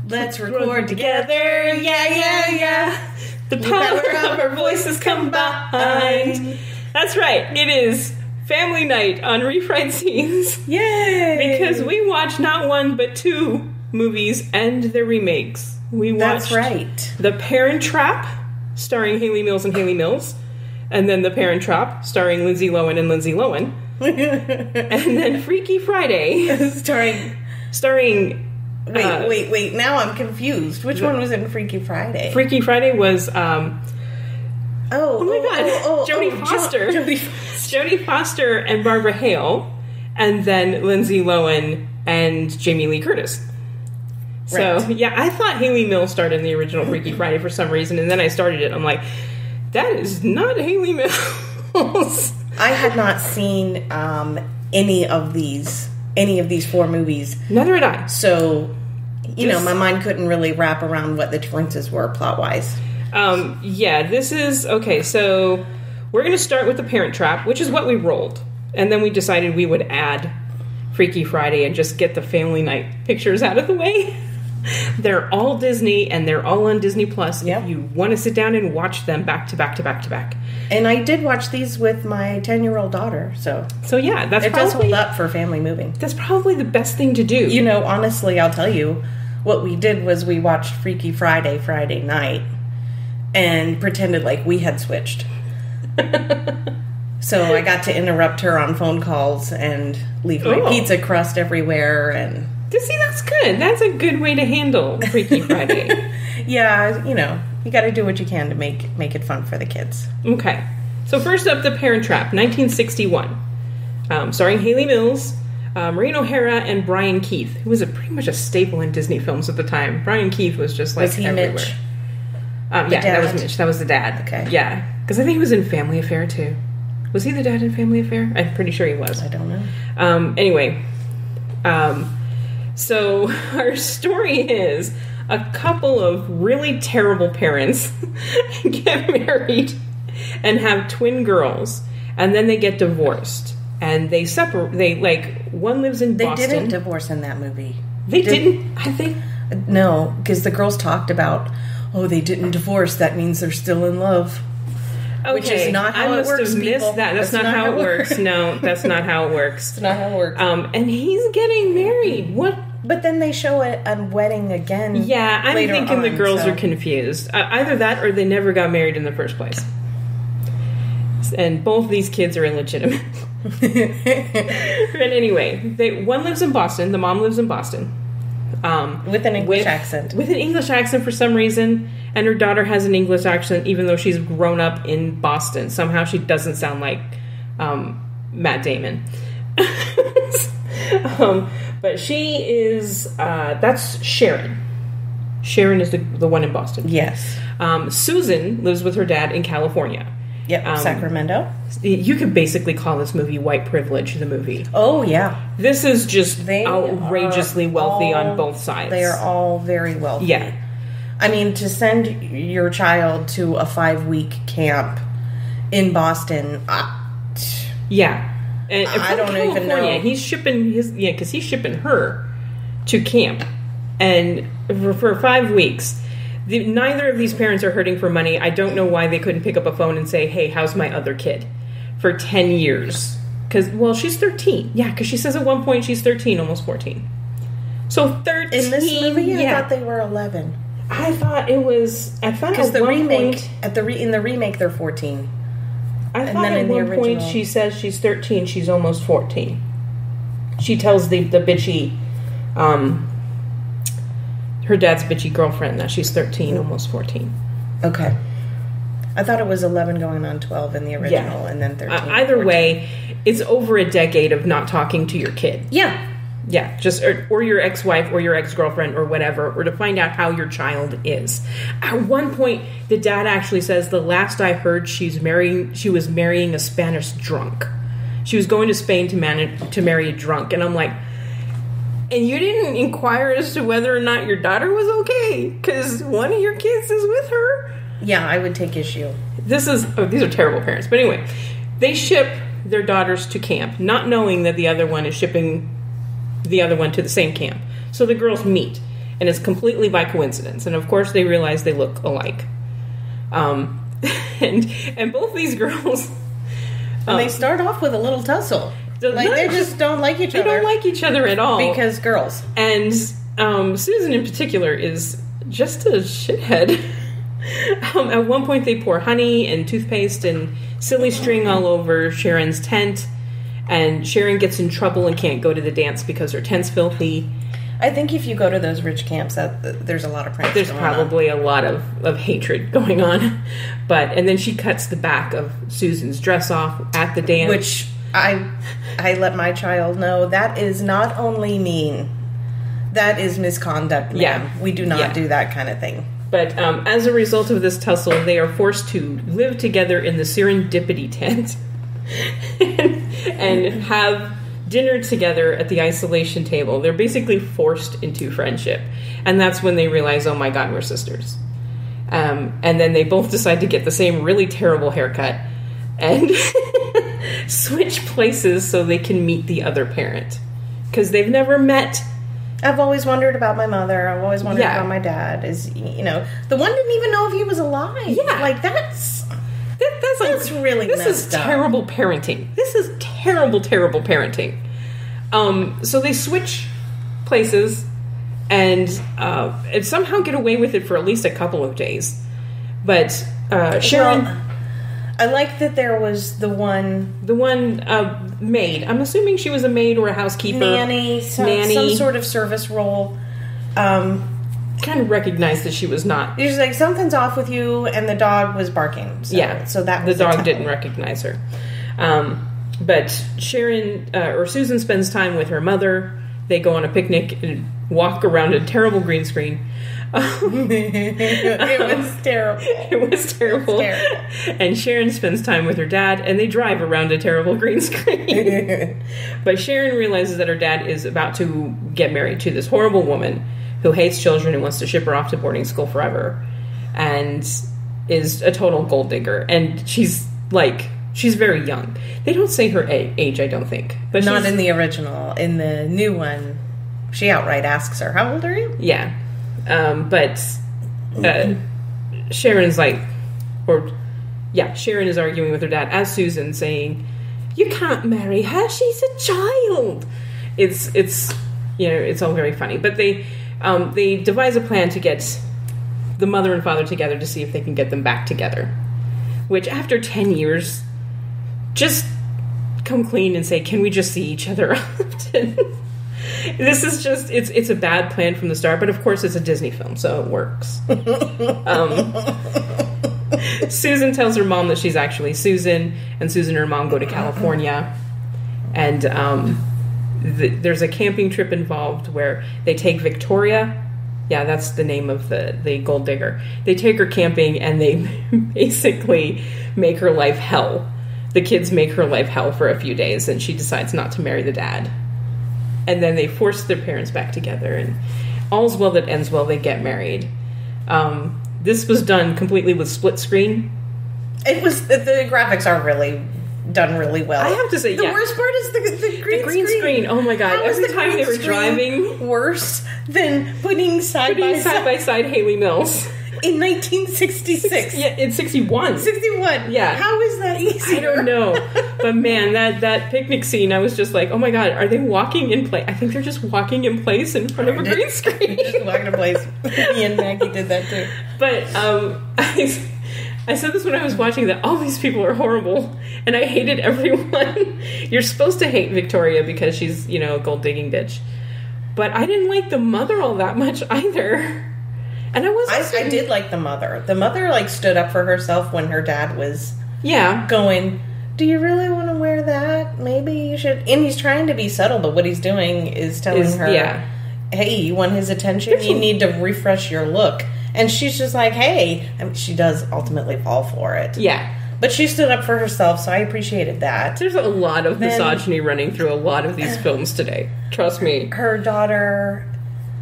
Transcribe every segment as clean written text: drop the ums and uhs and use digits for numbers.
Let's record together. Yeah. The power of our voices combined. That's right. It is family night on Refried Scenes. Yay! Because we watched not one but two movies and their remakes. We watched The Parent Trap, starring Haley Mills and Haley Mills, and then The Parent Trap, starring Lindsay Lohan and Lindsay Lohan, and then Freaky Friday, starring. Wait. Now I'm confused. Which one was in Freaky Friday? Freaky Friday was. Oh my God! Jodie Foster. Jodie Foster and Barbara Hale, and then Lindsay Lohan and Jamie Lee Curtis. So, yeah, I thought Haley Mills starred in the original Freaky Friday for some reason, and then I started it. I'm like, that is not Haley Mills. I had not seen any of these four movies. Neither had I. So, my mind couldn't really wrap around what the differences were plot-wise. This is... Okay, so we're going to start with The Parent Trap, which is what we rolled. And then we decided we would add Freaky Friday and just get the family night pictures out of the way. They're all Disney, and they're all on Disney Plus. Yep. If you want to sit down and watch them back to back to back to back. And I did watch these with my 10-year-old daughter, so yeah, it does hold up for family moving. That's probably the best thing to do. Honestly, I'll tell you, what we did was we watched Freaky Friday night, and pretended like we had switched. So I got to interrupt her on phone calls and leave my pizza crust everywhere, and... See, that's good. That's a good way to handle Freaky Friday. Yeah, you got to do what you can to make it fun for the kids. Okay. So first up, The Parent Trap, 1961. Starring Haley Mills, Maureen O'Hara, and Brian Keith, who was pretty much a staple in Disney films at the time. Brian Keith was just like everywhere. Mitch? That was Mitch. That was the dad. Okay. Yeah. Because I think he was in Family Affair, too. Was he the dad in Family Affair? I'm pretty sure he was. I don't know. Anyway. So our story is a couple of really terrible parents get married and have twin girls, and then they get divorced, and they separate. One lives in Boston. They didn't divorce in that movie. They didn't. I think no, because the girls talked about, they didn't divorce. That means they're still in love. Okay. Which is not how it works, people. That's not how it works. No, that's not how it works. It's not how it works. And he's getting married. What? But then they show a wedding again. Yeah, I'm thinking the girls are confused. Either that or they never got married in the first place. And both these kids are illegitimate. But anyway, one lives in Boston. The mom lives in Boston. With an English accent. With an English accent for some reason. And her daughter has an English accent even though she's grown up in Boston. Somehow she doesn't sound like Matt Damon. But she is... that's Sharon. Sharon is the one in Boston. Yes. Susan lives with her dad in California. Yep, Sacramento. You could basically call this movie White Privilege, the movie. Oh, yeah. This is just outrageously wealthy on both sides. They are all very wealthy. Yeah. I mean, to send your child to a 5-week camp in Boston... yeah. And I don't even know. He's shipping because he's shipping her to camp. And for 5 weeks... Neither of these parents are hurting for money. I don't know why they couldn't pick up a phone and say, hey, how's my other kid? For 10 years. Because, she's 13. Yeah, because she says at one point she's 13, almost 14. So 13. In this movie, I thought they were 11. I thought it was... Because the remake... in the remake, they're 14. I thought at one point she says she's 13, she's almost 14. She tells the bitchy... her dad's bitchy girlfriend that she's 13, almost 14. Okay. I thought it was 11 going on 12 in the original, and then 13. Either 14. Way, it's over a decade of not talking to your kid. Yeah. Yeah, just or your ex-wife or your ex-girlfriend or whatever, or to find out how your child is. At one point, the dad actually says, the last I heard, she was marrying a Spanish drunk. She was going to Spain to marry a drunk, and I'm like... And you didn't inquire as to whether or not your daughter was okay, because one of your kids is with her. Yeah, I would take issue. These are terrible parents. But anyway, they ship their daughters to camp, not knowing that the other one is shipping the other one to the same camp. So the girls meet. and it's completely by coincidence. And of course, they realize they look alike. And both these girls, and they start off with a little tussle. Like they just don't like each other. They don't like each other at all because girls. And Susan in particular is just a shithead. At one point, they pour honey and toothpaste and silly string all over Sharon's tent, and Sharon gets in trouble and can't go to the dance because her tent's filthy. I think if you go to those rich camps, there's a lot of pranks. There's probably a lot of hatred going on. And then she cuts the back of Susan's dress off at the dance. Which I let my child know that is not only mean, that is misconduct, ma'am. Yeah. We do not do that kind of thing. But as a result of this tussle, they are forced to live together in the serendipity tent and have dinner together at the isolation table. They're basically forced into friendship. And that's when they realize, oh my God, we're sisters. And then they both decide to get the same really terrible haircut and switch places so they can meet the other parent. Because they've never met. I've always wondered about my mother. I've always wondered about my dad. The one didn't even know if he was alive. Yeah. Like, that's really this is terrible parenting. This is terrible parenting. So they switch places and somehow get away with it for at least a couple of days. But Sharon... Well, I like that there was the one maid. I'm assuming she was a maid or a housekeeper. Nanny. Some sort of service role. Kind of recognized that she was not. She's like, something's off with you, and the dog was barking. So that was the dog didn't recognize her. But Susan spends time with her mother. They go on a picnic and walk around a terrible green screen. It was terrible. It was terrible. And Sharon spends time with her dad, and they drive around a terrible green screen. But Sharon realizes that her dad is about to get married to this horrible woman who hates children and wants to ship her off to boarding school forever, and is a total gold digger. And she's very young. They don't say her age, I don't think. But not in the original. In the new one, she outright asks her, "How old are you?" Yeah. Sharon's Sharon is arguing with her dad as Susan, saying, "You can't marry her. She's a child." It's all very funny. But they devise a plan to get the mother and father together to see if they can get them back together. Which, after 10 years, just come clean and say, "Can we just see each other often?" This is just, it's a bad plan from the start, but of course it's a Disney film, so it works. Susan tells her mom that she's actually Susan, and Susan and her mom go to California, and there's a camping trip involved where they take Victoria. Yeah, that's the name of the gold digger. They take her camping, and they basically make her life hell. The kids make her life hell for a few days, and she decides not to marry the dad. And then they force their parents back together, and all's well that ends well. They get married. This was done completely with split screen. It was, the graphics are really done really well. I have to say, the worst part is the green screen. Oh my God! Every time they were driving, worse than putting side by side Haley Mills. In 1966. Yeah, in 61. 61. Yeah. How is that easy? I don't know. But man, that picnic scene, I was just like, oh my God, are they walking in place? I think they're just walking in place in front of a green screen. Just walking in place. Me and Maggie did that too. But I said this when I was watching, that all these people are horrible, and I hated everyone. You're supposed to hate Victoria because she's, a gold digging bitch. But I didn't like the mother all that much either. And I did like the mother. The mother stood up for herself when her dad was going, "Do you really want to wear that? Maybe you should." And he's trying to be subtle, but what he's doing is telling her, "Hey, you want his attention? You need to refresh your look." And she's just like, "Hey," I mean, she does ultimately fall for it. Yeah. But she stood up for herself, so I appreciated that. There's a lot of misogyny running through a lot of these films today. Trust me. Her daughter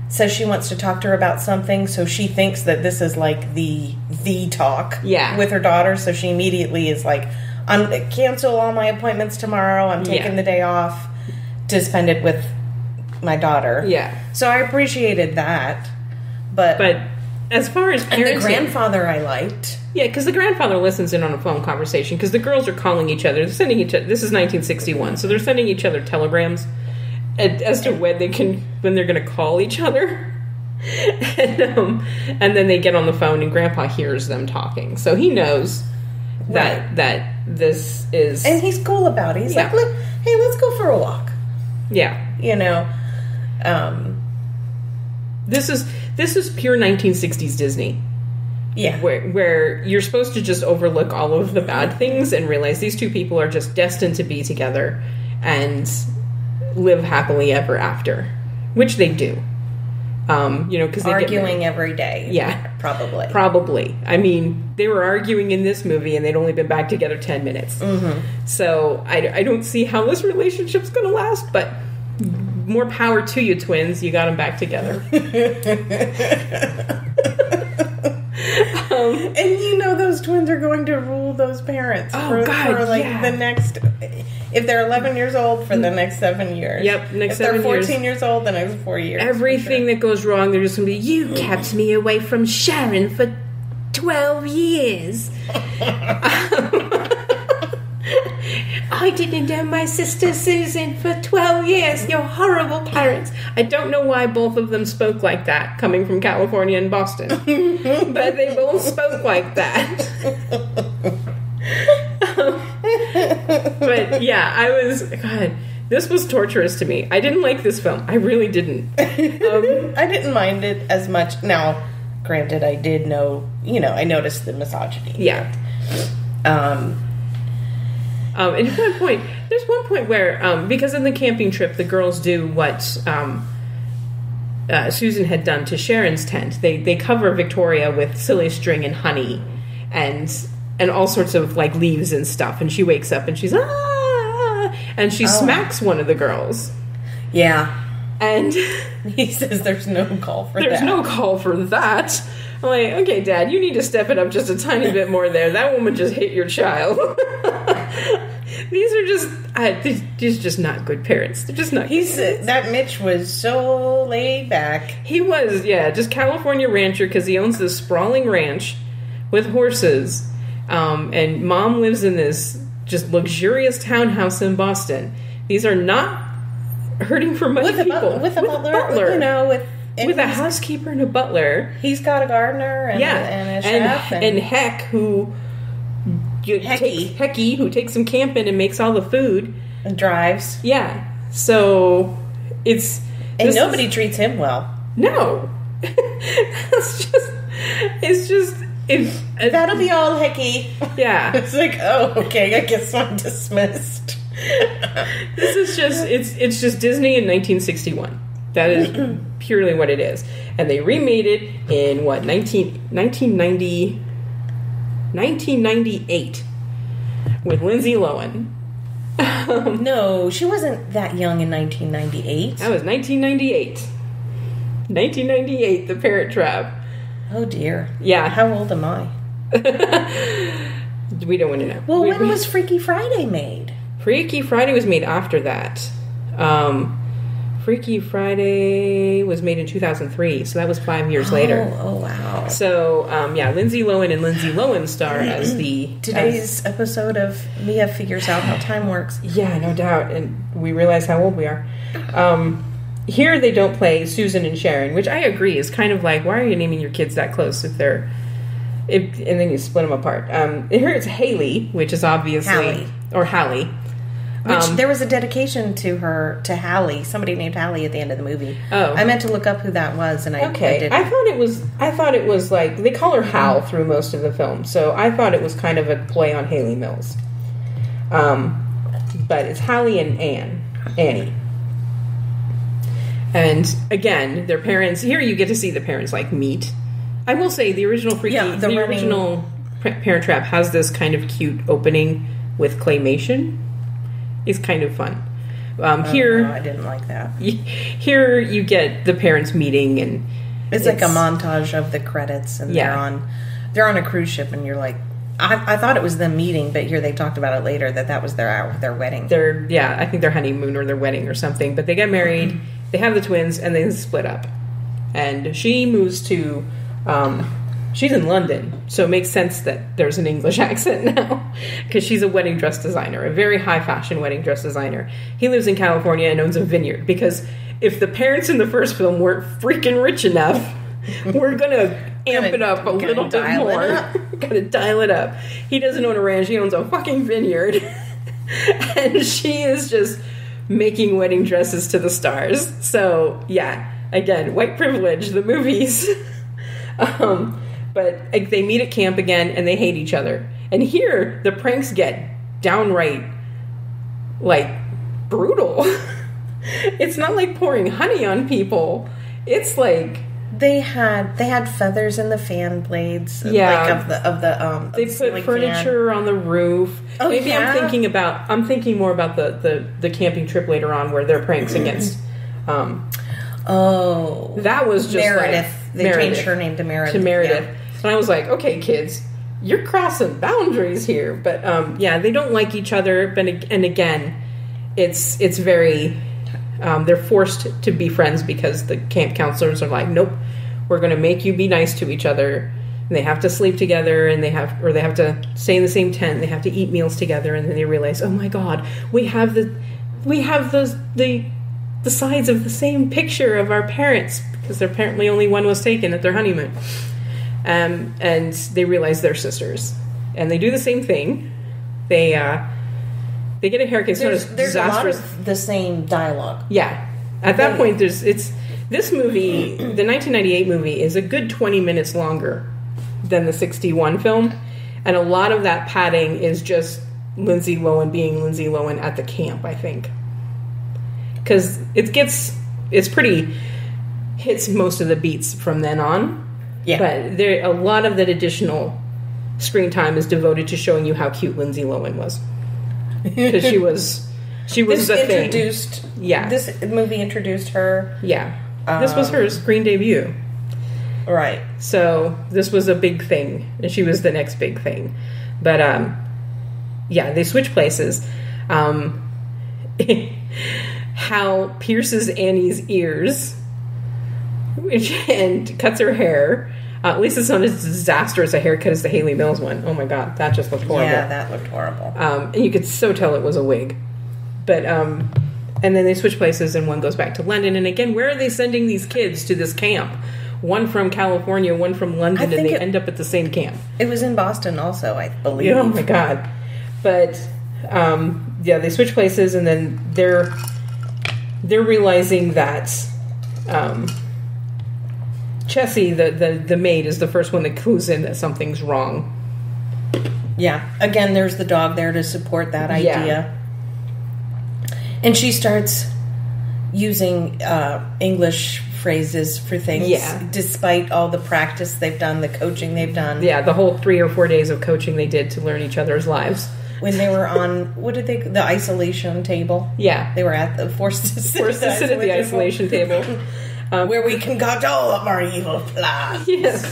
says she wants to talk to her about something, so she thinks that this is the talk with her daughter, so she immediately is like, "I'm cancel all my appointments tomorrow, I'm taking the day off to spend it with my daughter." Yeah. So I appreciated that. But as far as parenting, and the grandfather I liked. Yeah, because the grandfather listens in on a phone conversation because the girls are calling each other. They're sending each other. This is 1961, so they're sending each other telegrams as to when they're going to call each other. And then they get on the phone and Grandpa hears them talking, so he knows that this is, and he's cool about it. He's like, "Hey, let's go for a walk." Yeah, This is pure 1960s Disney. Yeah. Where you're supposed to just overlook all of the bad things and realize these two people are just destined to be together and live happily ever after, which they do. Because they arguing every day. Yeah. Probably. I mean, they were arguing in this movie and they'd only been back together 10 minutes. Mm-hmm. So I don't see how this relationship's going to last, but more power to you, twins. You got them back together. And those twins are going to rule those parents for the next, if they're 11 years old, for the next 7 years. Yep, if they're 14 years old, the next 4 years. Everything that goes wrong, they're just going to be, you kept me away from Sharon for 12 years. I didn't know my sister Susan for 12 years. You're horrible parents. I don't know why both of them spoke like that, coming from California and Boston. But they both spoke like that. But yeah, this was torturous to me. I didn't like this film. I really didn't. I didn't mind it as much. Now, granted, I did know, I noticed the misogyny. Yeah. And there's one point where, because in the camping trip, the girls do what Susan had done to Sharon's tent. They cover Victoria with silly string and honey and all sorts of leaves and stuff. And she wakes up and she's, and she smacks one of the girls. Yeah. And he says there's no call for that. There's no call for that. I'm like, okay, Dad, you need to step it up just a tiny bit more there. That woman just hit your child. These are just not good parents. They're just not. That Mitch was so laid back. He was, just California rancher because he owns this sprawling ranch with horses, and Mom lives in this just luxurious townhouse in Boston. These are not hurting for money people. With a butler. With a housekeeper and a butler. He's got a gardener and a chef. And Heck, who takes him camping and makes all the food. And drives. Yeah. So, nobody treats him well. No. That'll be all, Hecky. Yeah. It's like, oh, okay, I guess I'm dismissed. This is it's just Disney in 1961. That is purely what it is. And they remade it in, 1998 with Lindsay Lohan. No, she wasn't that young in 1998. That was 1998. 1998, The Parent Trap. Oh, dear. Yeah. How old am I? We don't want to know. Well, when was Freaky Friday made? Freaky Friday was made after that. Freaky Friday was made in 2003, so that was 5 years later. Oh, wow. So, Lindsay Lohan and Lindsay Lohan star as today's episode of Mia Figures Out How Time Works. Yeah, no doubt, and we realize how old we are. Here they don't play Susan and Sharon, which I agree is kind of like, why are you naming your kids that close and then you split them apart. Here it's Haley, which is obviously... Hallie. Which there was a dedication to Hallie. Somebody named Hallie at the end of the movie. Oh, I meant to look up who that was, and I didn't. I thought it was like they call her Hal through most of the film, so I thought it was kind of a play on Haley Mills. But it's Hallie and Annie, and again, their parents. Here you get to see the parents meet. I will say the original original Parent Trap has this kind of cute opening with claymation. Is kind of fun. Here, no, I didn't like that. Here you get the parents meeting, and it's like a montage of the credits, and they're on a cruise ship, and you're like, I thought it was them meeting, but here they talked about it later that was their wedding. I think their honeymoon or their wedding or something. But they get married, they have the twins, and they split up. And she moves to, she's in London, so it makes sense that there's an English accent now, because she's a wedding dress designer, a very high fashion wedding dress designer. He lives in California and owns a vineyard, because if the parents in the first film weren't freaking rich enough, we're gonna amp it up a little bit more. Gotta dial it up. He doesn't own a ranch, he owns a fucking vineyard. And she is just making wedding dresses to the stars. So, yeah, again, white privilege, the movies. But like, they meet at camp again, and they hate each other. And here, the pranks get downright, like, brutal. It's not like pouring honey on people. It's like... They had feathers in the fan blades. Yeah, like of the they put furniture on the roof. Oh, maybe yeah? I'm thinking more about the camping trip later on where they're pranks against. That was just Meredith. Like, They changed her name to Meredith. Yeah. And I was like, okay, kids, you're crossing boundaries here. But yeah, they don't like each other. And again, it's very. They're forced to be friends because the camp counselors are like, nope, we're going to make you be nice to each other. And they have to sleep together, and they have to stay in the same tent. They have to eat meals together, and then they realize, oh my God, we have the sides of the same picture of our parents, because apparently only one was taken at their honeymoon. And they realize they're sisters, and they do the same thing. They get a haircut. There's a lot of the same dialogue. Yeah. At that point, this movie, the 1998 movie, is a good 20 minutes longer than the 61 film. And a lot of that padding is just Lindsay Lohan being Lindsay Lohan at the camp, I think. Because hits most of the beats from then on. Yeah. But a lot of that additional screen time is devoted to showing you how cute Lindsay Lohan was. Because she was the thing. This movie introduced her. Yeah. This was her screen debut. Right. So this was a big thing, and she was the next big thing. But yeah, they switch places. Hal pierces Annie's ears and cuts her hair. At least it's not as disastrous a haircut as the Haley Mills one. Oh my God, that just looked horrible. Yeah, that looked horrible. And you could so tell it was a wig. But, and then they switch places, and one goes back to London. And again, where are they sending these kids to this camp? One from California, one from London, and they end up at the same camp. It was in Boston also, I believe. Yeah, oh my God. But, yeah, they switch places, and then they're realizing that, Chessie, the maid, is the first one that clues in that something's wrong. Yeah. Again, there's the dog there to support that idea. Yeah. And she starts using English phrases for things. Yeah. Despite all the practice they've done, the coaching they've done. Yeah, the whole 3 or 4 days of coaching they did to learn each other's lives. When they were on, the isolation table? Yeah. They were forced to sit at the isolation table. Where we can got all of our evil plans. Yes.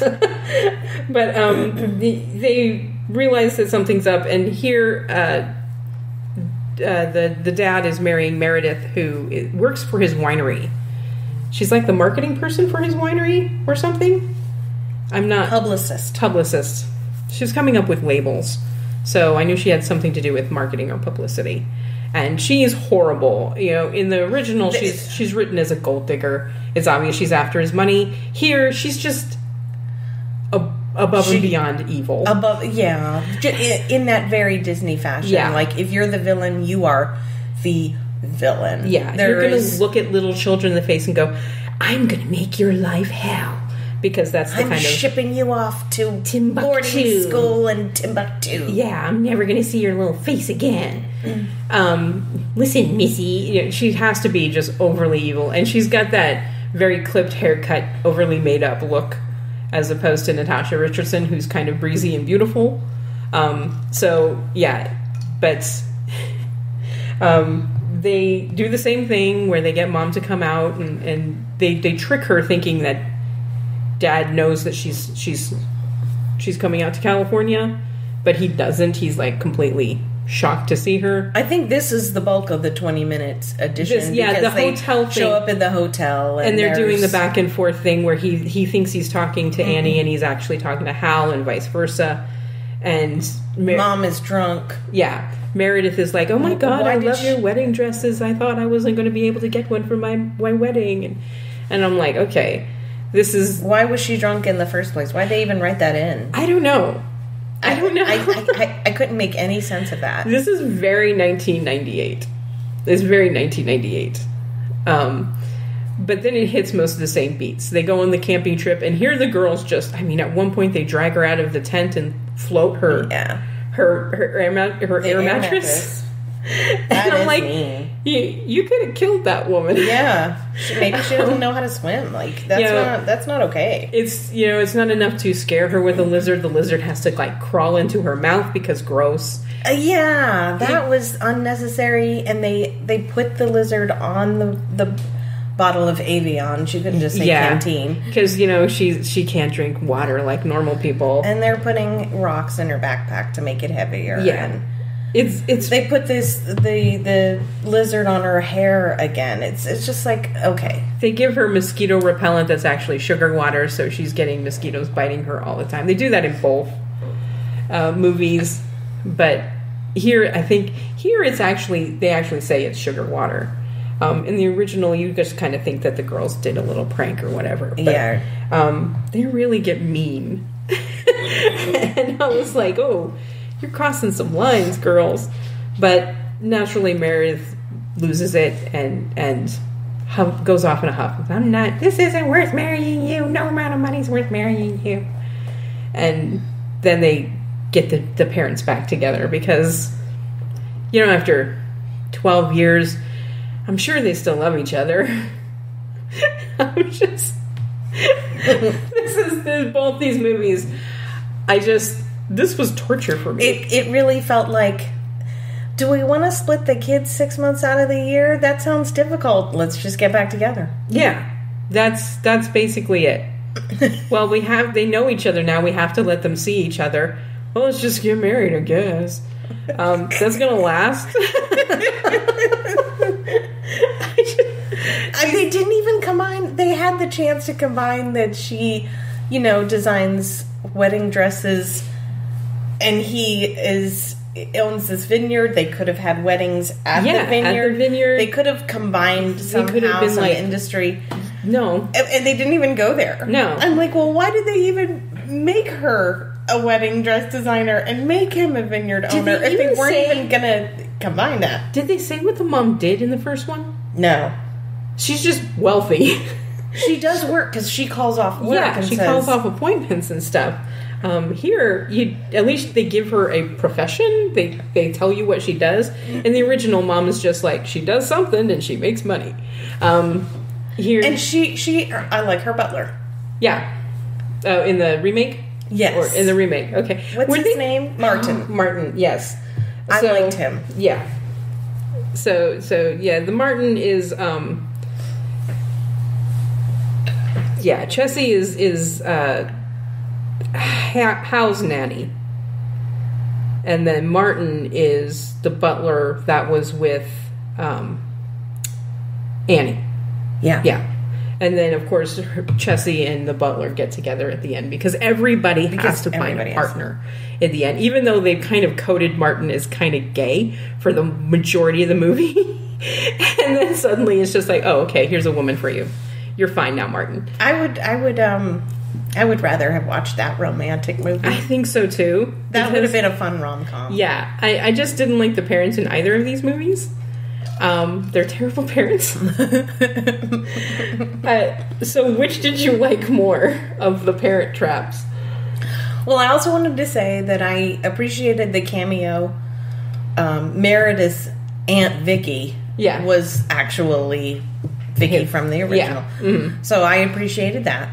But they realize that something's up, and here the dad is marrying Meredith, who works for his winery. She's like the marketing person for his winery or something. I'm not... Publicist. She's coming up with labels. So I knew she had something to do with marketing or publicity. And she is horrible. You know, in the original, she's written as a gold digger. It's obvious she's after his money. Here, she's just above and beyond evil. Yeah. In that very Disney fashion. Yeah. Like, if you're the villain, you are the villain. Yeah. You're going to look at little children in the face and go, I'm going to make your life hell. Because that's the kind of... I'm shipping you off to Timbuktu. Boarding school in Timbuktu. Yeah, I'm never going to see your little face again. Listen, Missy, you know, she has to be just overly evil. And she's got that very clipped haircut, overly made up look, as opposed to Natasha Richardson, who's kind of breezy and beautiful. So, yeah. But they do the same thing where they get mom to come out, and they trick her thinking that Dad knows that she's coming out to California, but he doesn't. He's like completely shocked to see her. I think this is the bulk of the 20-minute edition. The hotel thing. Show up in the hotel. And they're doing the back and forth thing where he thinks he's talking to Annie and he's actually talking to Hal and vice versa. And Mom is drunk. Yeah. Meredith is like, oh my God, I love your wedding dresses. I thought I wasn't going to be able to get one for my wedding. And I'm like, okay, this is... Why was she drunk in the first place? Why'd they even write that in? I don't know. I couldn't make any sense of that. This is very 1998. It's very 1998. But then it hits most of the same beats. They go on the camping trip, and here the girls just... I mean, at one point they drag her out of the tent and float her... Yeah. Her air mattress. And I'm like, you could have killed that woman. Yeah, maybe she doesn't know how to swim. Like that's not okay. It's it's not enough to scare her with a lizard. The lizard has to like crawl into her mouth because gross. That was unnecessary. And they put the lizard on the bottle of Avion. She couldn't just say canteen because she can't drink water like normal people. And they're putting rocks in her backpack to make it heavier. Yeah. And it's they put the lizard on her hair again. It's just like, okay. They give her mosquito repellent that's actually sugar water, so she's getting mosquitoes biting her all the time. They do that in both movies, but here it's actually they actually say it's sugar water. In the original, you just kind of think that the girls did a little prank or whatever. But, they really get mean. And I was like, oh, you're crossing some lines, girls. But naturally, Meredith loses it and goes off in a huff. This isn't worth marrying you. No amount of money's worth marrying you. And then they get the parents back together because, after 12 years... I'm sure they still love each other. I'm just... both these movies. This was torture for me. It really felt like, do we want to split the kids 6 months out of the year? That sounds difficult. Let's just get back together. Yeah. That's basically it. Well, they know each other now. We have to let them see each other. Well, let's just get married, I guess. That's gonna last. They didn't even combine. They had the chance to combine that she, designs wedding dresses, and he owns this vineyard. They could have had weddings at the vineyard. They could have combined somehow some industry. No, and they didn't even go there. No, I'm like, well, why did they even make her a wedding dress designer and make him a vineyard owner if they weren't even gonna combine that? Did they say what the mom did in the first one? No. She's just wealthy. She does work because she calls off work. Yeah, she calls off appointments and stuff. Here, at least they give her a profession. They tell you what she does. And the original mom is just like, she does something and she makes money. Here, and she I like her butler. Yeah. In the remake? Yes. Or in the remake. Okay. What's his name? Martin. Martin, yes. I liked him. Yeah. So yeah, the Martin is Chessie is Hal's nanny. And then Martin is the butler that was with Annie. Yeah. Yeah. And then, of course, Chessie and the butler get together at the end because everybody has to find a partner at the end. Even though they've kind of coded Martin as kind of gay for the majority of the movie. And then suddenly it's just like, oh, okay, here's a woman for you. You're fine now, Martin. I would rather have watched that romantic movie. I think so, too. That would have been a fun rom-com. Yeah. I just didn't like the parents in either of these movies. They're terrible parents. So which did you like more of the Parent Traps? Well, I also wanted to say that I appreciated the cameo. Meredith's Aunt Vicky was actually Vicky from the original. Yeah. Mm-hmm. So I appreciated that.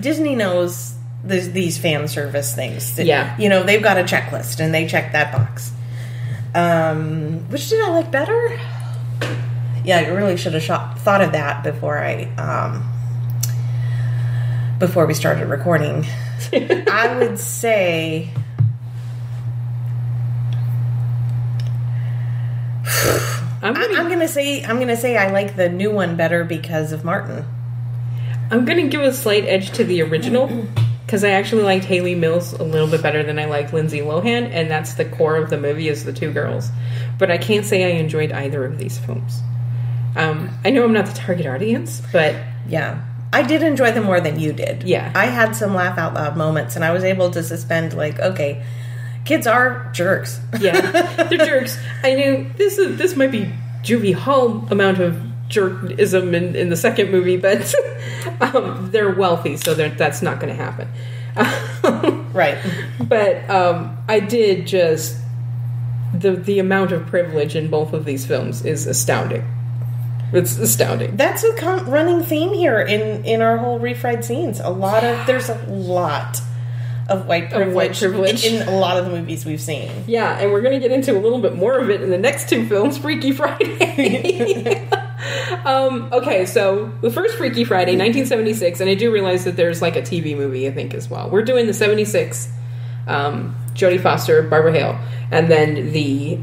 Disney knows these fan service things. They've got a checklist and they check that box. Which did I like better? Yeah, I really should have thought of that before we started recording. I would say I'm gonna say I like the new one better because of Martin. I'm gonna give a slight edge to the original because I actually liked Hayley Mills a little bit better than I liked Lindsay Lohan, and that's the core of the movie is the two girls. But I can't say I enjoyed either of these films. I know I'm not the target audience, but yeah, I did enjoy them more than you did. Yeah, I had some laugh out loud moments, and I was able to suspend like, okay, kids are jerks. Yeah, they're jerks. I knew this might be Juvie Hall amount of jerkism in the second movie, but they're wealthy, so that's not going to happen. Right. But I did just the amount of privilege in both of these films is astounding. It's astounding. That's a running theme here in our whole refried scenes. There's a lot of white privilege in a lot of the movies we've seen. Yeah, and we're going to get into a little bit more of it in the next two films, Freaky Friday. Okay, so the first Freaky Friday, 1976, and I do realize that there's like a TV movie, I think, as well. We're doing the 76, Jodie Foster, Barbara Hale, and then the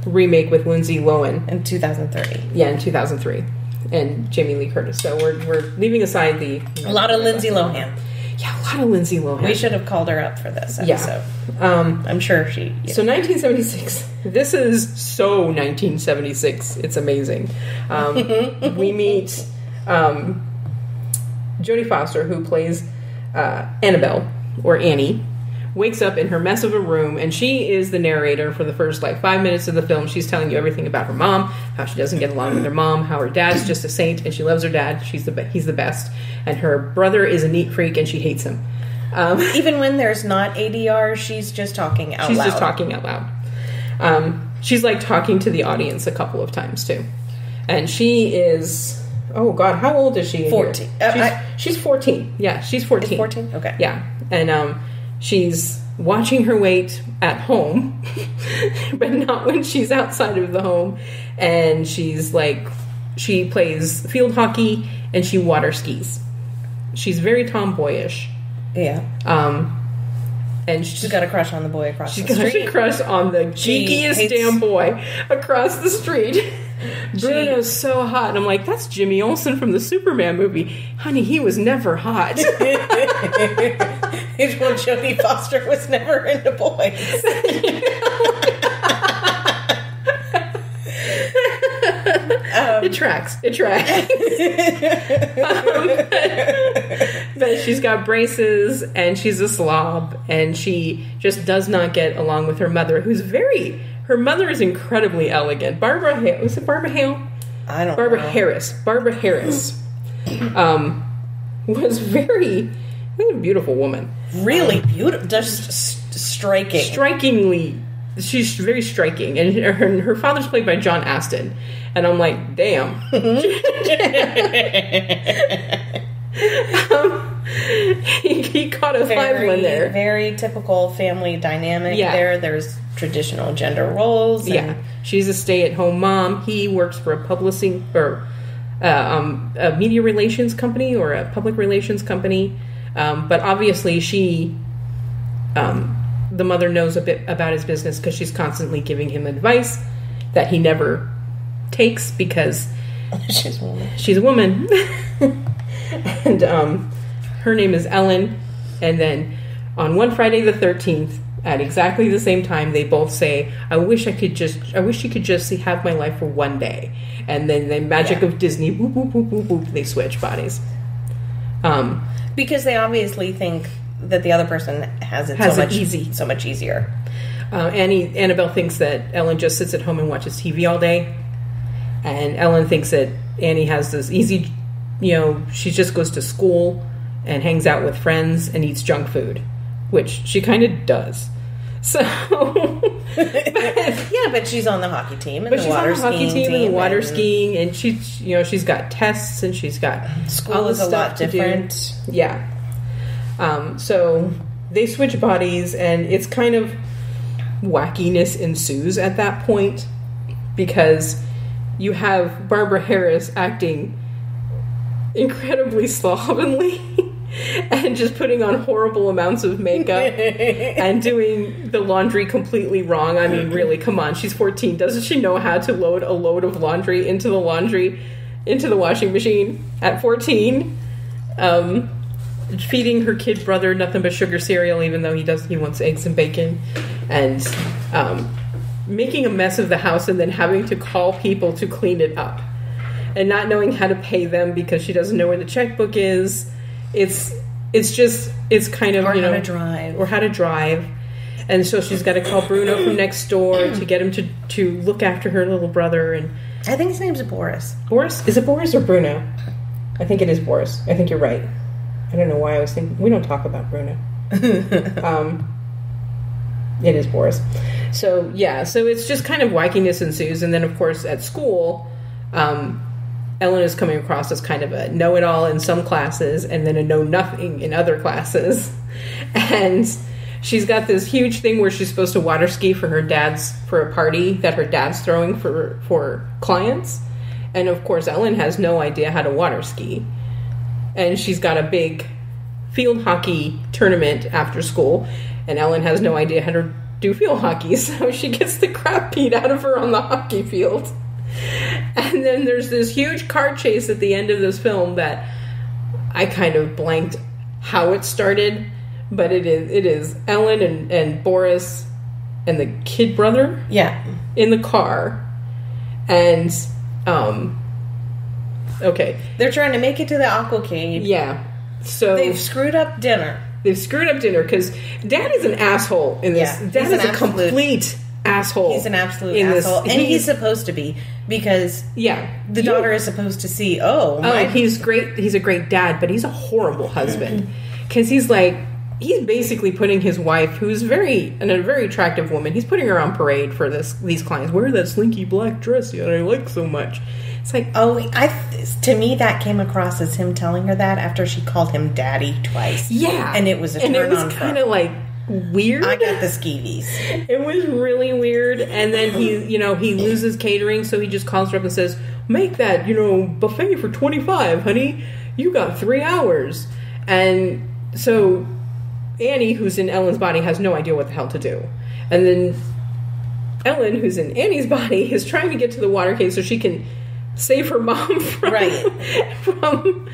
remake with Lindsay Lohan. In 2003. Yeah, in 2003. And Jamie Lee Curtis. So we're leaving aside the... A lot of Lindsay Lohan. Yeah, a lot of Lindsay Lohan. We should have called her up for this episode. Yeah. I'm sure she... So 1976. This is so 1976. It's amazing. We meet Jodie Foster, who plays Annabelle, or Annie, wakes up in her mess of a room, and she is the narrator for the first 5 minutes of the film. She's telling you everything about her mom, how she doesn't get along with her mom, how her dad's just a saint and she loves her dad. He's the best, and her brother is a neat freak and she hates him. Even when there's not ADR, she's just talking out loud. She's just talking out loud. She's like talking to the audience a couple of times too, and she is. Oh God, how old is she? 14. She's 14. Yeah, she's 14. Is 14? Okay. Yeah, and she's watching her weight at home, but not when she's outside of the home. And she's like, she plays field hockey and she water skis. She's very tomboyish. Yeah. And she's got a crush on the boy across the street. She's got a crush on the geekiest damn boy across the street. Bruno's so hot. And I'm like, that's Jimmy Olsen from the Superman movie. Honey, he was never hot. Jodie Foster was never into boys. It tracks. But she's got braces, and she's a slob, and she just does not get along with her mother, her mother is incredibly elegant. Barbara Hale. Was it Barbara Hale? I don't know. Barbara Harris. Was very a beautiful woman. Really beautiful. Just striking. Strikingly. She's very striking. And her father's played by John Astin. And I'm like, damn. He caught a 5-1 there. Very typical family dynamic there. There's traditional gender roles. Yeah. She's a stay-at-home mom. He works for a publishing or a media relations company or a public relations company. But obviously the mother knows a bit about his business because she's constantly giving him advice that he never takes because she's a woman. And her name is Ellen. And then on one Friday the 13th, at exactly the same time, they both say, I wish you could just have my life for one day. And then the magic of Disney, boop, boop, boop, boop, boop, they switch bodies. Because they obviously think that the other person has it so much easier. Annabelle thinks that Ellen just sits at home and watches TV all day. And Ellen thinks that Annie has this easy, she just goes to school and hangs out with friends and eats junk food, which she kind of does. So, but she's on the hockey team and the water skiing, and she's got tests and she's got school is a lot different. Yeah. So they switch bodies, and it's kind of wackiness ensues at that point because you have Barbara Harris acting incredibly slovenly and just putting on horrible amounts of makeup and doing the laundry completely wrong. I mean, really, come on. She's 14. Doesn't she know how to load a load of laundry into the washing machine at 14? Feeding her kid brother nothing but sugar cereal, even though he wants eggs and bacon, and making a mess of the house and then having to call people to clean it up, and not knowing how to pay them because she doesn't know where the checkbook is. It's kind of, or how to drive. And so she's got to call Bruno from next door to get him to look after her little brother. And I think his name's Boris. Boris? Is it Boris or Bruno? I think it is Boris. I think you're right. I don't know why I was thinking. We don't talk about Bruno. It is Boris. So, yeah. So it's just kind of wackiness ensues. And then, of course, at school, Ellen is coming across as kind of a know-it-all in some classes and then a know-nothing in other classes. And she's got this huge thing where she's supposed to water ski for a party that her dad's throwing for clients. And, of course, Ellen has no idea how to water ski. And she's got a big field hockey tournament after school, and Ellen has no idea how to do field hockey, so she gets the crap beat out of her on the hockey field. And then there's this huge car chase at the end of this film that I kind of blanked how it started, but it is Ellen and Boris and the kid brother in the car. And okay, they're trying to make it to the aquacade. Yeah. So they've screwed up dinner. Because Dad is an asshole in this. Yeah, Dad is a complete asshole. He's an absolute asshole. And he's supposed to be, because the daughter is supposed to see, he's great. He's a great dad, but he's a horrible husband. Because he's basically putting his wife, who's a very attractive woman, he's putting her on parade for these clients. Wear that slinky black dress that I like so much. It's like, to me, that came across as him telling her that after she called him daddy twice. Yeah. And it was a turn on. And it was kind of like weird. I got the skeevies. It was really weird. And then he loses catering, so he just calls her up and says, make that, buffet for $25, honey. You got 3 hours. And so Annie, who's in Ellen's body, has no idea what the hell to do. And then Ellen, who's in Annie's body, is trying to get to the water cave so she can save her mom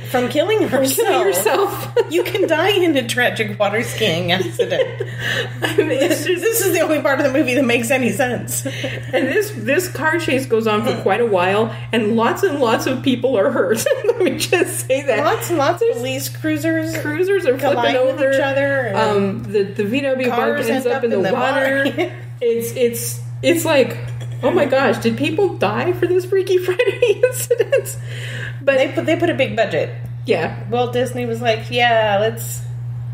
from killing herself. You can die in a tragic water skiing accident. I mean, this is the only part of the movie that makes any sense. And this car chase goes on for quite a while, and lots of people are hurt. Let me just say that. Lots and lots of police cruisers are flipping over each other. The VW bug ends up in the water. It's like, oh my gosh, did people die for this Freaky Friday incident? But they put a big budget. Yeah. Walt Disney was like, let's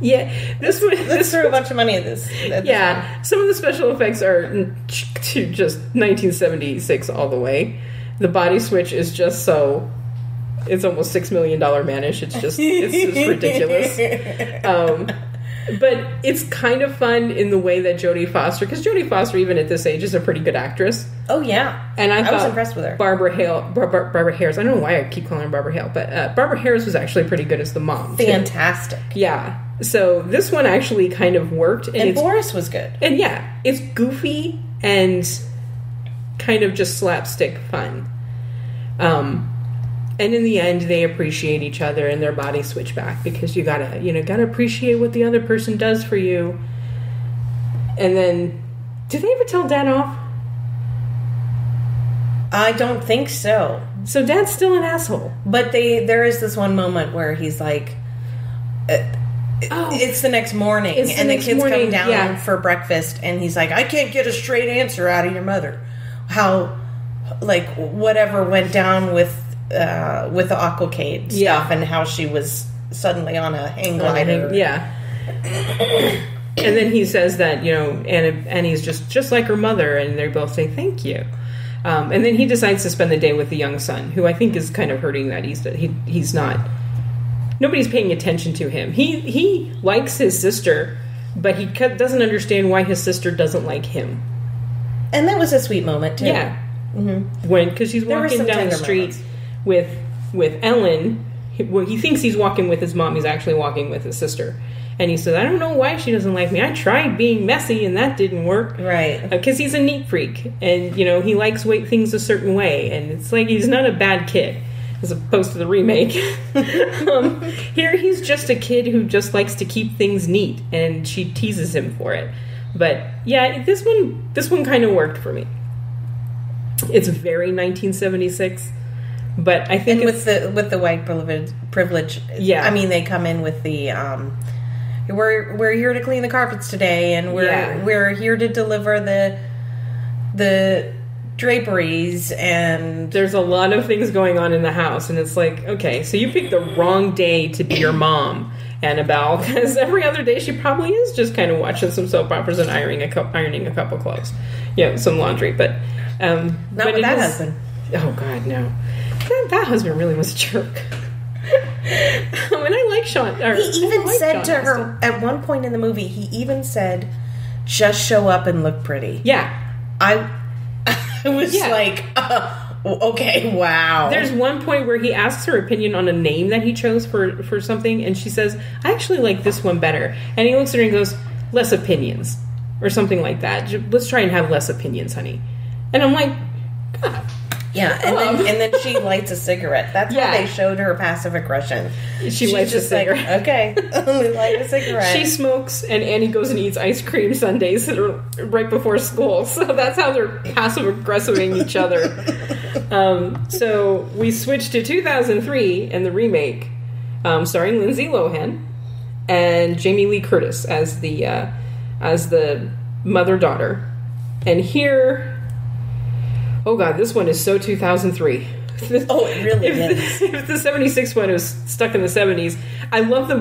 throw a bunch of money at this. Some of the special effects are to just 1976 all the way. The body switch is just so, it's almost $6 million manish. It's just ridiculous. But it's kind of fun in the way that Jodie Foster, because Jodie Foster, even at this age, is a pretty good actress. Oh, yeah. And I was impressed with her. Barbara Harris, I don't know why I keep calling her Barbara Hale, but Barbara Harris was actually pretty good as the mom. Fantastic. Too. Yeah. So this one actually kind of worked. And Boris was good. And it's goofy and kind of just slapstick fun. And in the end, they appreciate each other and their bodies switch back, because you gotta appreciate what the other person does for you. And then, did they ever tell Dad off? I don't think so. So Dad's still an asshole. But there is this one moment where he's like, it's the next morning, and the kids come down for breakfast, and he's like, I can't get a straight answer out of your mother. How, whatever went down with the aquacade stuff, and how she was suddenly on a hang glider. And then he says that, Annie's just like her mother, and they both say thank you. And then he decides to spend the day with the young son, who I think is kind of hurting that he's not, nobody's paying attention to him. He likes his sister, but he doesn't understand why his sister doesn't like him. And that was a sweet moment too. Mm-hmm. Because she's walking down the street with Ellen. he thinks he's walking with his mom. He's actually walking with his sister. And he says, I don't know why she doesn't like me. I tried being messy and that didn't work. Right. Because he's a neat freak. And, you know, he likes things a certain way. And it's like he's not a bad kid, as opposed to the remake. Here he's just a kid who just likes to keep things neat. And she teases him for it. But, yeah, this one kind of worked for me. It's very 1976. But I think with the white privilege, yeah. I mean, they come in with the we're here to clean the carpets today, and we're here to deliver the draperies, and there's a lot of things going on in the house, and it's like, okay, so you picked the wrong day to be your mom, Annabelle, because every other day she probably is just kind of watching some soap operas and ironing a couple clothes, some laundry, but not with that husband. Oh God, no. That husband really was a jerk. And I like Sean. He even said to her at one point in the movie, he even said, just show up and look pretty. Yeah. I was like, okay, wow. There's one point where he asks her opinion on a name that he chose for something, and she says, I actually like this one better. And he looks at her and goes, less opinions. Or something like that. Let's try and have less opinions, honey. And I'm like, God. Yeah, and then she lights a cigarette. That's how they showed her passive aggression. She lights a cigarette. Like, okay, light a cigarette. She smokes, and Annie goes and eats ice cream sundaes that are right before school. So that's how they're passive aggressing each other. So we switched to 2003 and the remake, starring Lindsay Lohan and Jamie Lee Curtis as the mother-daughter. And here... Oh, God, this one is so 2003. Oh, it really is. If the 76 one was stuck in the 70s, I love the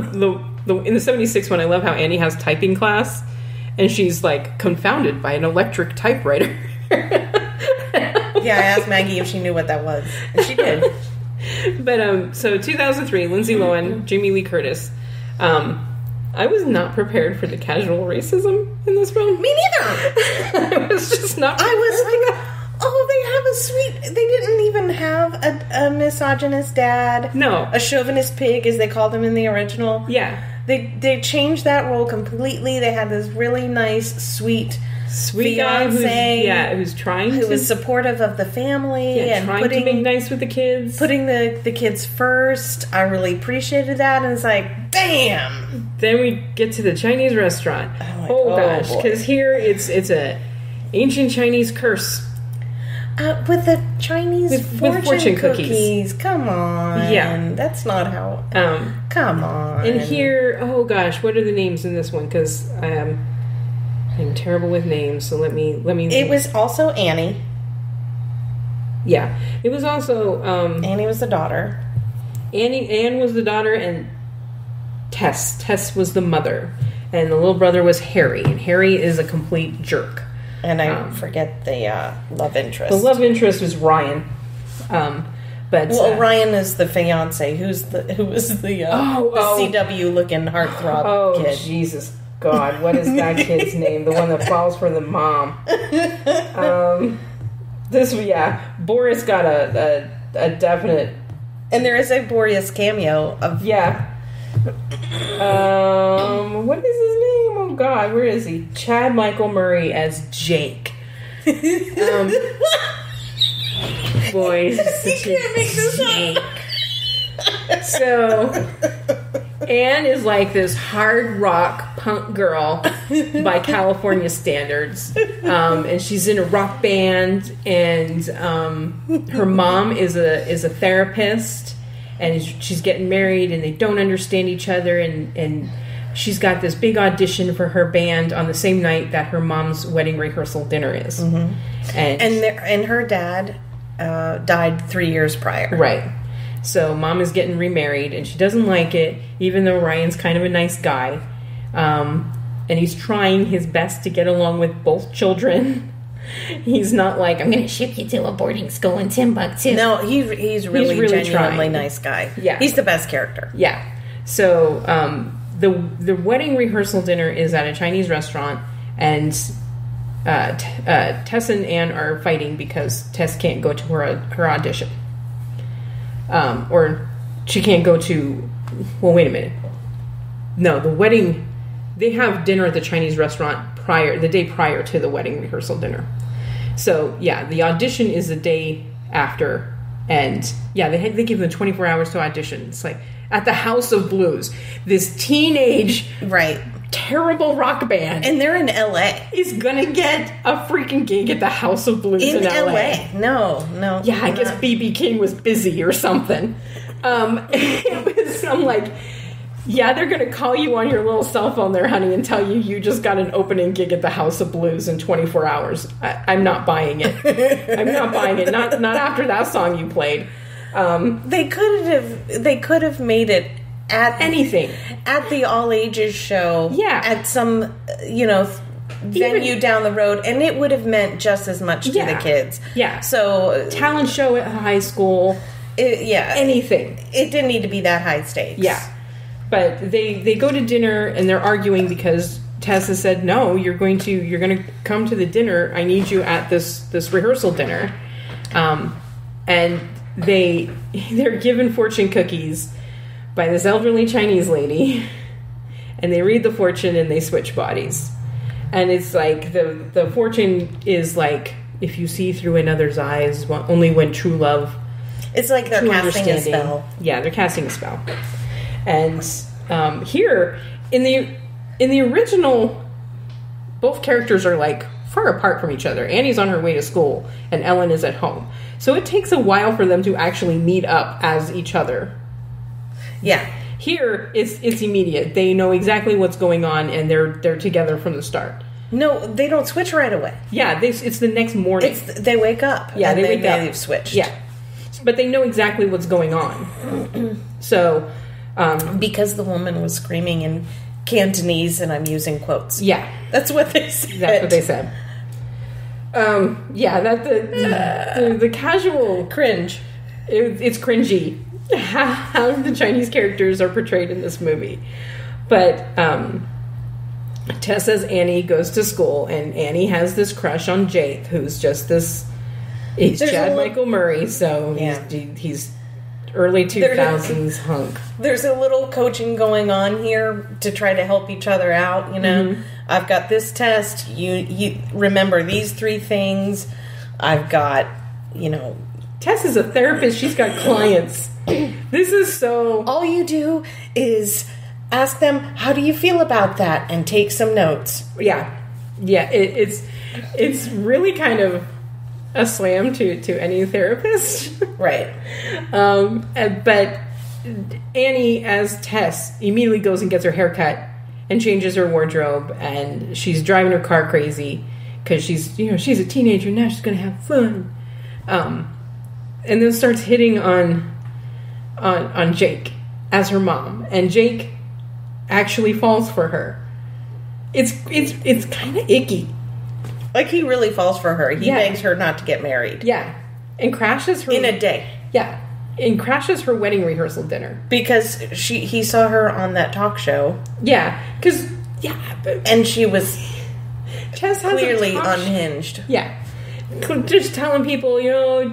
in the 76 one, I love how Annie has typing class, and she's, like, confounded by an electric typewriter. Yeah, I asked Maggie if she knew what that was, and she did. But, so 2003, Lindsay Lohan, Jamie Lee Curtis. I was not prepared for the casual racism in this film. Me neither! I was just not prepared. I was like... Oh, they have a sweet... They didn't even have a misogynist dad. No. A chauvinist pig, as they called him in the original. Yeah. They changed that role completely. They had this really nice, sweet guy who's trying to... Who was supportive of the family. And trying to be nice with the kids. Putting the kids first. I really appreciated that. And it's like, bam! Then we get to the Chinese restaurant. Oh gosh. Because here it's a ancient Chinese curse. With the Chinese fortune cookies. Come on. Yeah. That's not how... come on. And here... Oh, gosh. What are the names in this one? Because I'm terrible with names, so let me... It was also Annie. Yeah. It was also... Annie was the daughter. Anne was the daughter, and Tess. Tess was the mother. And the little brother was Harry. And Harry is a complete jerk. And I forget the love interest. The love interest was Ryan. Ryan is the fiance. Who was the CW looking heartthrob kid? Oh, Jesus God! What is that kid's name? The one that falls for the mom. Boris got a definite. And there is a Boris cameo of what is his name? Oh God, where is he? Chad Michael Murray as Jake. Boy, you can't make this up. So Anne is like this hard rock punk girl by California standards, and she's in a rock band, and her mom is a therapist, and she's getting married, and they don't understand each other, and she's got this big audition for her band on the same night that her mom's wedding rehearsal dinner is. Mm-hmm. And her dad died 3 years prior. Right. So mom is getting remarried, and she doesn't like it, even though Ryan's kind of a nice guy. And he's trying his best to get along with both children. He's not like, I'm going to ship you to a boarding school in Timbuktu. No, he's really genuinely trying. Nice guy. Yeah. He's the best character. Yeah. So the wedding rehearsal dinner is at a Chinese restaurant, and Tess and Anne are fighting because Tess can't go to her audition. Or she can't go to... Well, wait a minute. No, the wedding... They have dinner at the Chinese restaurant the day prior to the wedding rehearsal dinner. So, yeah, the audition is the day after. And, yeah, they give them 24 hours to audition. It's like, at the House of Blues. This teenage... Right. Terrible rock band. And they're in L.A. Is gonna get a freaking gig at the House of Blues in L.A. No. Yeah, I guess B.B. King was busy or something. I'm like... Yeah, they're going to call you on your little cell phone there, honey, and tell you just got an opening gig at the House of Blues in 24 hours. I'm not buying it. I'm not buying it. Not after that song you played. They could have made it at anything at the all ages show. Yeah, at some venue down the road, and it would have meant just as much to the kids. Yeah. So talent show at high school. Anything. It didn't need to be that high stakes. Yeah. But they go to dinner and they're arguing because Tessa said, no, you're going to come to the dinner. I need you at this rehearsal dinner. And they're given fortune cookies by this elderly Chinese lady, and they read the fortune and they switch bodies. And it's like the fortune is like, if you see through another's eyes, only when true love. It's like they're casting a spell. Yeah, they're casting a spell. And here in the original, both characters are like far apart from each other. Annie's on her way to school, and Ellen is at home. So it takes a while for them to actually meet up as each other. Yeah. Here it's immediate. They know exactly what's going on, and they're together from the start. No, they don't switch right away. Yeah, it's the next morning. They wake up. Yeah, they wake up. They've switched. Yeah, but they know exactly what's going on. So. Because the woman was screaming in Cantonese, and I'm using quotes. Yeah. That's what they said. That's what they said. The casual cringe. It's cringy how the Chinese characters are portrayed in this movie. But Tess says Annie goes to school, and Annie has this crush on Jake, who's just this... He's Chad Michael Murray, so he's early 2000s hunk. There's a little coaching going on here to try to help each other out, Mm-hmm. I've got this test. You remember these 3 things. I've got, Tess is a therapist. She's got clients. This is so... All you do is ask them, how do you feel about that? And take some notes. Yeah. Yeah, it's really kind of a slam to any therapist. Right. But Annie, as Tess, immediately goes and gets her hair cut and changes her wardrobe, and she's driving her car crazy because she's a teenager now. She's going to have fun. And then starts hitting on Jake as her mom, and Jake actually falls for her. It's kind of icky. Like, he really falls for her. He begs her not to get married. Yeah. And crashes her... In a day. Yeah. And crashes her wedding rehearsal dinner. Because he saw her on that talk show. Yeah. Because... Yeah. And she was Tess clearly unhinged. Yeah. Just telling people,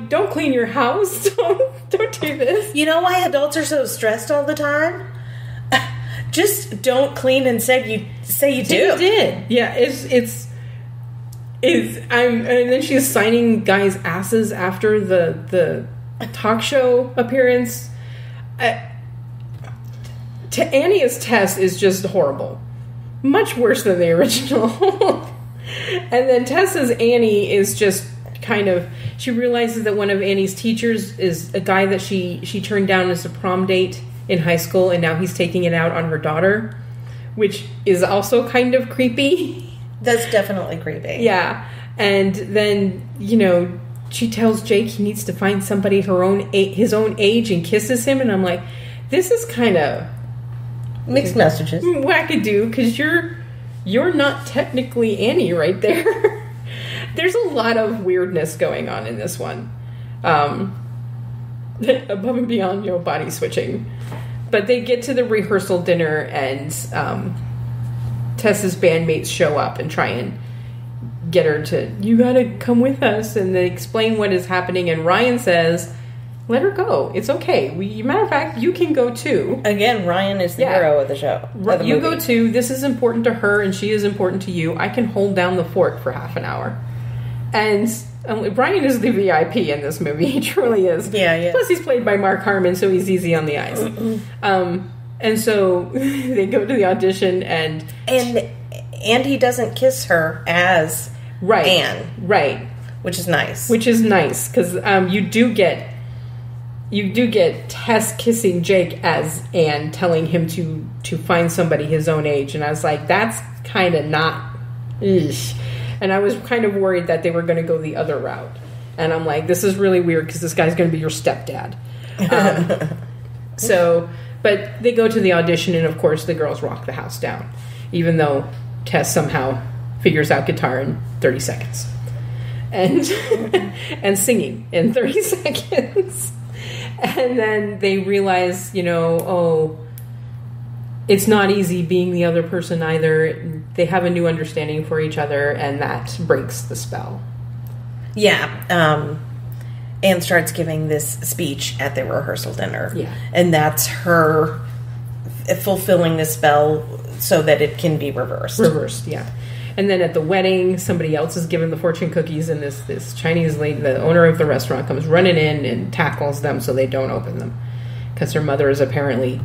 don't clean your house. Don't do this. You know why adults are so stressed all the time? Just don't clean and say you do. You did. Yeah. And then she's signing guys' asses after the talk show appearance. To Annie as Tess is just horrible. Much worse than the original. And then Tess as Annie is just kind of... She realizes that one of Annie's teachers is a guy that she turned down as a prom date in high school, and now he's taking it out on her daughter, which is also kind of creepy. That's definitely creepy. Yeah. And then, she tells Jake he needs to find somebody his own age and kisses him. And I'm like, this is kind of... Mixed messages. Wackadoo, because you're not technically Annie right there. There's a lot of weirdness going on in this one. Above and beyond, body switching. But they get to the rehearsal dinner, and... Tessa's bandmates show up and try and get her to, you gotta come with us, and they explain what is happening, and Ryan says, Let her go. It's okay. Matter of fact, you can go too. Again, Ryan is the hero of the show. You go too. This is important to her, and she is important to you. I can hold down the fort for half an hour. And Brian is the VIP in this movie. He truly is. Yeah. Plus, he's played by Mark Harmon, so he's easy on the eyes. And so they go to the audition, and he doesn't kiss her as Anne, right? Which is nice. Because you do get Tess kissing Jake as Anne, telling him to find somebody his own age, and I was like, that's kind of not. Eesh. And I was kind of worried that they were going to go the other route. And I'm like, this is really weird because this guy's going to be your stepdad. But they go to the audition, and of course the girls rock the house down, even though Tess somehow figures out guitar in 30 seconds. And singing in 30 seconds. And then they realize, it's not easy being the other person either. They have a new understanding for each other, and that breaks the spell. Yeah. Anne starts giving this speech at the rehearsal dinner. Yeah. And that's her fulfilling the spell so that it can be reversed. Yeah. And then at the wedding, somebody else is given the fortune cookies, and this Chinese lady, the owner of the restaurant, comes running in and tackles them so they don't open them. Because her mother is apparently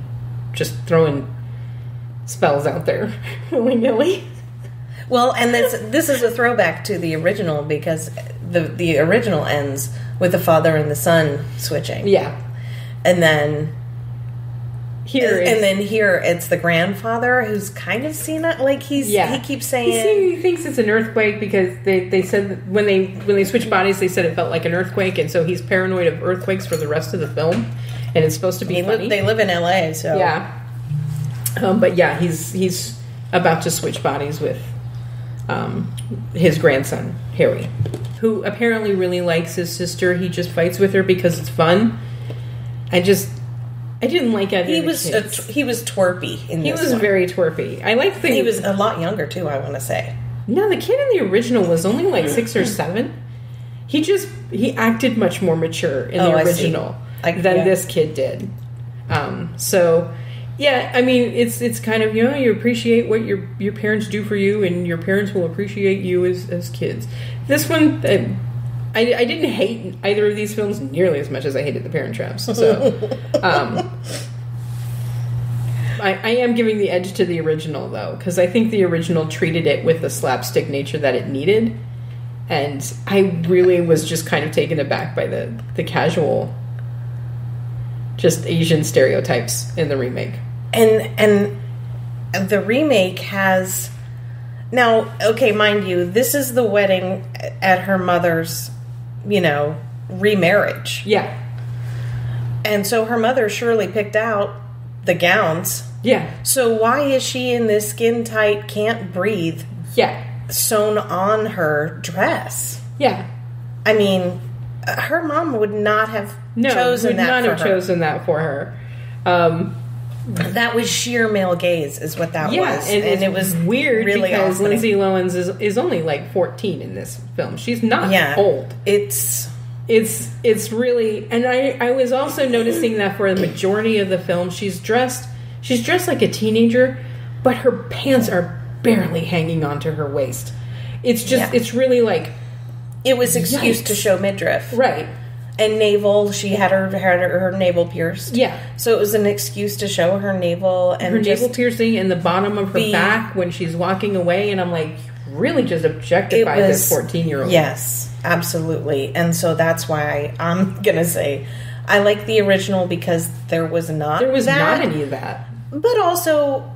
just throwing spells out there willy-nilly. Well, and this is a throwback to the original, because the original ends with the father and the son switching. Yeah. And then here it's the grandfather who's kind of seen it, like he keeps saying he thinks it's an earthquake, because they said that when they switched bodies, they said it felt like an earthquake, and so he's paranoid of earthquakes for the rest of the film, and it's supposed to be funny. They live in LA, so yeah. But yeah, he's about to switch bodies with his grandson Harry, who apparently really likes his sister. He just fights with her because it's fun. I didn't like it. He was twerpy in this. He was very twerpy. I like he was a lot younger too, I want to say. No, the kid in the original was only like 6 or 7. He acted much more mature in the original than this kid did. So yeah, I mean, it's kind of, you appreciate what your parents do for you, and your parents will appreciate you as kids. This one, I didn't hate either of these films nearly as much as I hated The Parent Traps. So, I am giving the edge to the original, though, because I think the original treated it with the slapstick nature that it needed, and I really was just kind of taken aback by the casual, just Asian stereotypes in the remake. And the remake has... Now, okay, mind you, this is the wedding at her mother's, remarriage. Yeah. And so her mother surely picked out the gowns. Yeah. So why is she in this skin-tight, can't breathe... Yeah. ...sewn on her dress? Yeah. I mean, her mom would not have chosen that for her. That was sheer male gaze, is what that was. And it was weird really because Lindsay Lohan is only like 14 in this film. She's not old. It's really, and I was also noticing that for the majority of the film, she's dressed like a teenager, but her pants are barely hanging onto her waist. It's just it's really like, it was excuse to show midriff, right? And navel, she had her navel pierced. Yeah. So it was an excuse to show her navel. And her navel piercing and the bottom of her back when she's walking away. And I'm like, really just objectify this 14-year-old. Yes, absolutely. And so that's why I'm going to say I like the original, because there was not any of that. But also,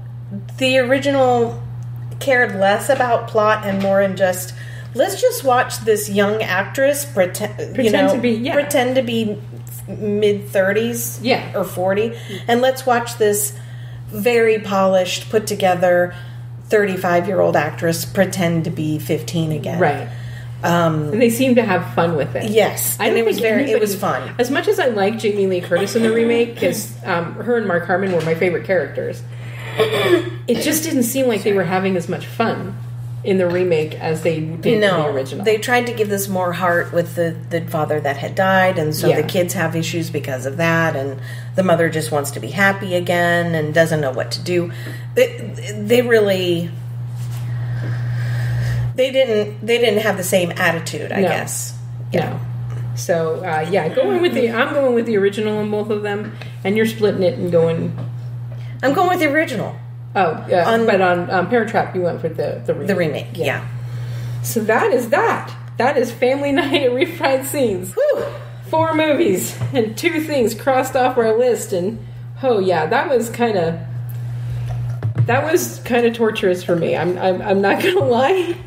the original cared less about plot and more in just... Let's just watch this young actress pretend to be mid-30s or 40, and let's watch this very polished, put together 35-year-old actress pretend to be 15 again. Right. And they seem to have fun with it. Yes. It was fun. As much as I like Jamie Lee Curtis in the remake, because her and Mark Harmon were my favorite characters, it just didn't seem like they were having as much fun in the remake as they did in the original. They tried to give this more heart with the father that had died, and so the kids have issues because of that, and the mother just wants to be happy again and doesn't know what to do. They really... They didn't have the same attitude, I guess. No. So, I'm going with the original on both of them, and you're splitting it and going... I'm going with the original. Oh, yeah. But on Parent Trap, you went for the remake. The remake, yeah. So that is that. That is Family Night at Refried Scenes. Whew. 4 movies and 2 things crossed off our list, and that was kind of torturous for me. I'm not gonna lie.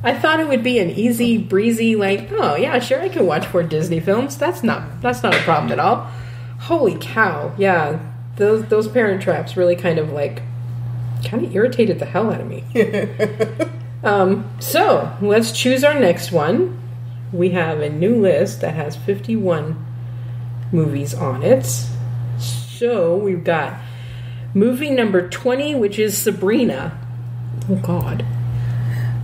I thought it would be an easy breezy, like, oh yeah, sure, I can watch 4 Disney films. That's not a problem at all. Holy cow, yeah. Those Parent Traps really kind of irritated the hell out of me. So let's choose our next one. We have a new list that has 51 movies on it. So we've got movie number 20, which is Sabrina. Oh God,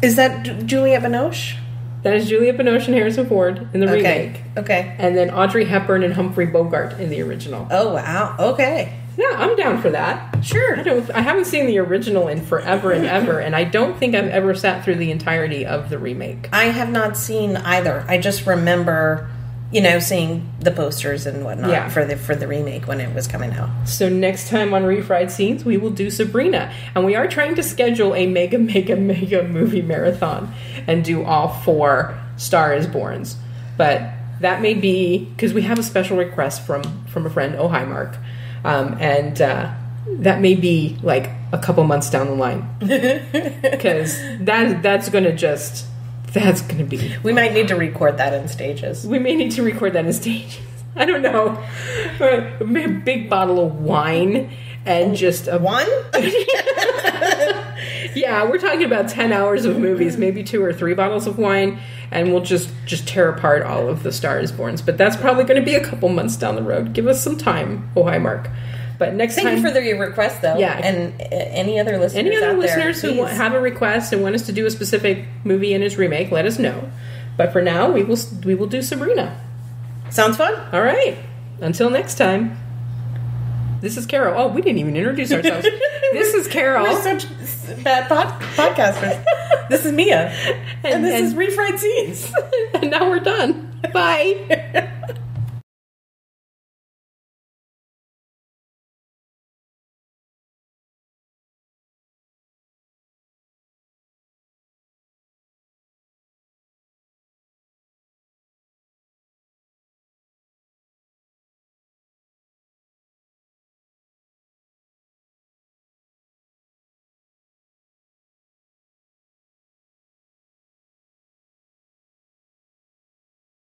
is that Juliette Binoche? That is Juliette Binoche and Harrison Ford in the remake. Okay. And then Audrey Hepburn and Humphrey Bogart in the original. Oh, wow. Okay. Yeah, I'm down for that. Sure. I haven't seen the original in forever and ever, and I don't think I've ever sat through the entirety of the remake. I have not seen either. I just remember, seeing the posters and whatnot for the remake when it was coming out. So next time on Refried Scenes, we will do Sabrina. And we are trying to schedule a mega movie marathon and do all 4 Star is Borns. But that may be, because we have a special request from a friend, oh hi Mark. And that may be like a couple months down the line. Because that's going to be... We might need to record that in stages. We may need to record that in stages. I don't know. A big bottle of wine and just a... One? Yeah, we're talking about 10 hours of movies, maybe 2 or 3 bottles of wine, and we'll just tear apart all of the Star is Borns. But that's probably going to be a couple months down the road. Give us some time. Oh, hi, Mark. But next time... Thank you for your request, though. Yeah. And any other listeners who have a request and want us to do a specific movie in its remake, let us know. But for now, we will do Sabrina. Sounds fun. All right. Until next time. This is Carol. Oh, we didn't even introduce ourselves. This is Carol. We're such bad podcasters. This is Mia. And this is Refried Scenes. And now we're done. Bye.